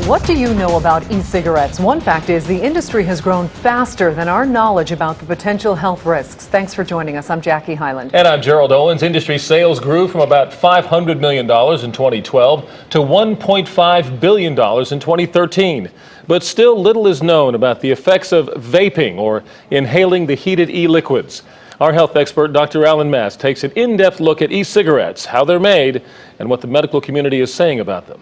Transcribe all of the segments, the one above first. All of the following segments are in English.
What do you know about e-cigarettes? One fact is the industry has grown faster than our knowledge about the potential health risks. Thanks for joining us. I'm Jackie Hyland. And I'm Gerald Owens. Industry sales grew from about $500 million in 2012 to $1.5 billion in 2013. But still little is known about the effects of vaping or inhaling the heated e-liquids. Our health expert, Dr. Alan Mast, takes an in-depth look at e-cigarettes, how they're made, and what the medical community is saying about them.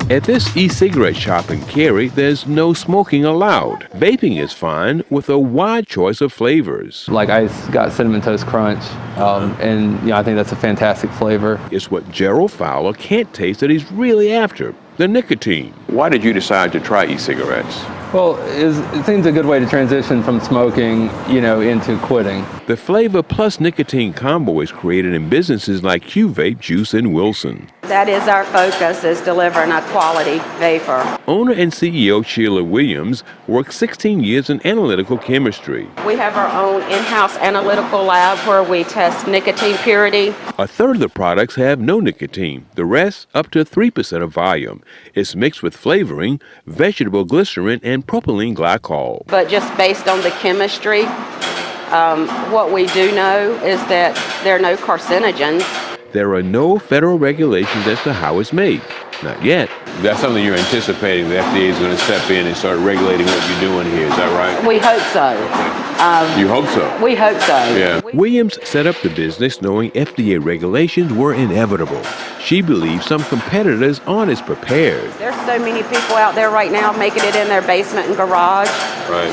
At this e-cigarette shop in Cary, there's no smoking allowed. Vaping is fine with a wide choice of flavors. Like I got Cinnamon Toast Crunch, and I think that's a fantastic flavor. It's what Gerald Fowler can't taste that he's really after, the nicotine. Why did you decide to try e-cigarettes? Well, it seems a good way to transition from smoking, into quitting. The flavor plus nicotine combo is created in businesses like Q-Vape, Juice, and Wilson. That is our focus, is delivering a quality vapor. Owner and CEO Sheila Williams worked 16 years in analytical chemistry. We have our own in-house analytical lab where we test nicotine purity. A third of the products have no nicotine, the rest up to 3% of volume. It's mixed with flavoring, vegetable glycerin, and propylene glycol. But just based on the chemistry, what we do know is that there are no carcinogens. There are no federal regulations as to how it's made. Not yet. That's something you're anticipating the FDA is going to step in and start regulating what you're doing here. Is that right? We hope so. You hope so? We hope so. Yeah. Williams set up the business knowing FDA regulations were inevitable. She believes some competitors aren't as prepared. There's so many people out there right now making it in their basement and garage. Right.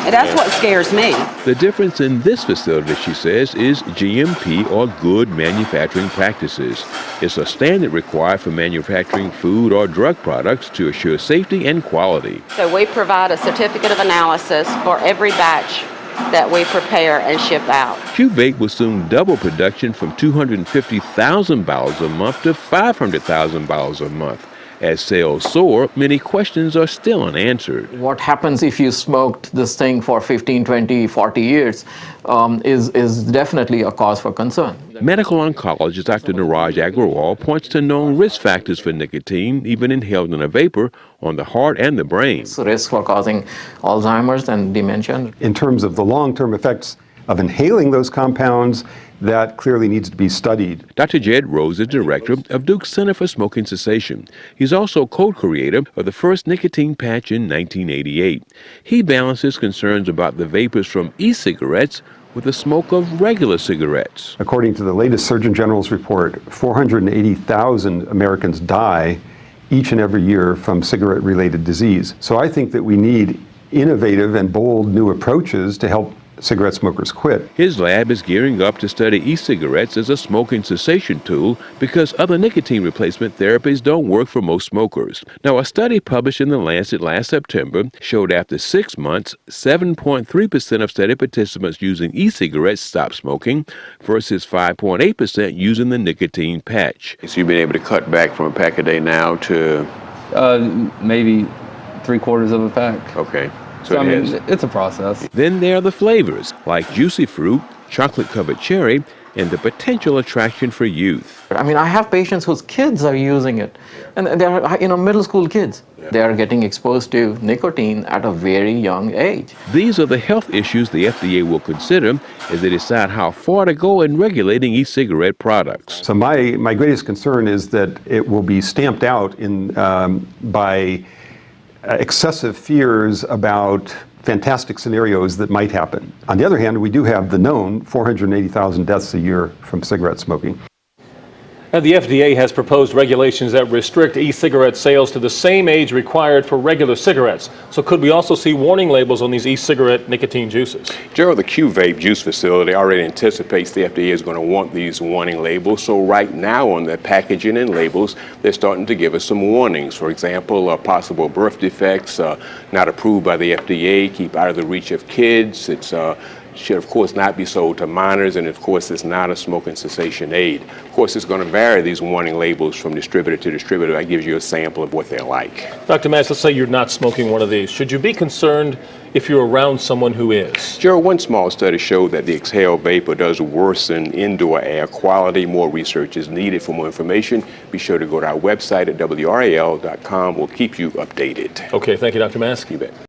And that's what scares me. The difference in this facility, she says, is GMP, or good manufacturing practices. It's a standard required for manufacturing food or drug products to assure safety and quality. So we provide a certificate of analysis for every batch that we prepare and ship out. Q-Vape will soon double production from 250,000 bottles a month to 500,000 bottles a month. As sales soar, many questions are still unanswered. What happens if you smoked this thing for 15, 20, 40 years is definitely a cause for concern. Medical oncologist Dr. Niraj Agrawal points to known risk factors for nicotine, even inhaled in a vapor, on the heart and the brain. It's a risk for causing Alzheimer's and dementia. In terms of the long-term effects of inhaling those compounds, that clearly needs to be studied. Dr. Jed Rose is director of Duke's Center for Smoking Cessation. He's also co-creator of the first nicotine patch in 1988. He balances concerns about the vapors from e-cigarettes with the smoke of regular cigarettes. According to the latest Surgeon General's report, 480,000 Americans die each and every year from cigarette-related disease. So I think that we need innovative and bold new approaches to help cigarette smokers quit. His lab is gearing up to study e-cigarettes as a smoking cessation tool because other nicotine replacement therapies don't work for most smokers. Now, a study published in The Lancet last September showed after 6 months, 7.3% of study participants using e-cigarettes stopped smoking versus 5.8% using the nicotine patch. So you've been able to cut back from a pack a day now to? Maybe 3/4 of a pack. Okay. So it's a process. Then there are the flavors, like juicy fruit, chocolate-covered cherry, and the potential attraction for youth. I mean, I have patients whose kids are using it, and they're middle school kids. They are getting exposed to nicotine at a very young age. These are the health issues the FDA will consider as they decide how far to go in regulating e-cigarette products. So my greatest concern is that it will be stamped out by excessive fears about fantastic scenarios that might happen. On the other hand, we do have the known 480,000 deaths a year from cigarette smoking. Now, the FDA has proposed regulations that restrict e-cigarette sales to the same age required for regular cigarettes. So could we also see warning labels on these e-cigarette nicotine juices? Gerald, the Q-Vape juice facility already anticipates the FDA is going to want these warning labels. So right now on the packaging and labels, they're starting to give us some warnings. For example, possible birth defects, not approved by the FDA, keep out of the reach of kids. It's should, of course, not be sold to minors, and of course, it's not a smoking cessation aid. Of course, it's going to vary these warning labels from distributor to distributor. That gives you a sample of what they're like. Dr. Matz, let's say you're not smoking one of these. Should you be concerned if you're around someone who is? Gerald, one small study showed that the exhaled vapor does worsen indoor air quality. More research is needed. For more information, be sure to go to our website at WRAL.com. We'll keep you updated. Okay, thank you, Dr. Matz. You bet.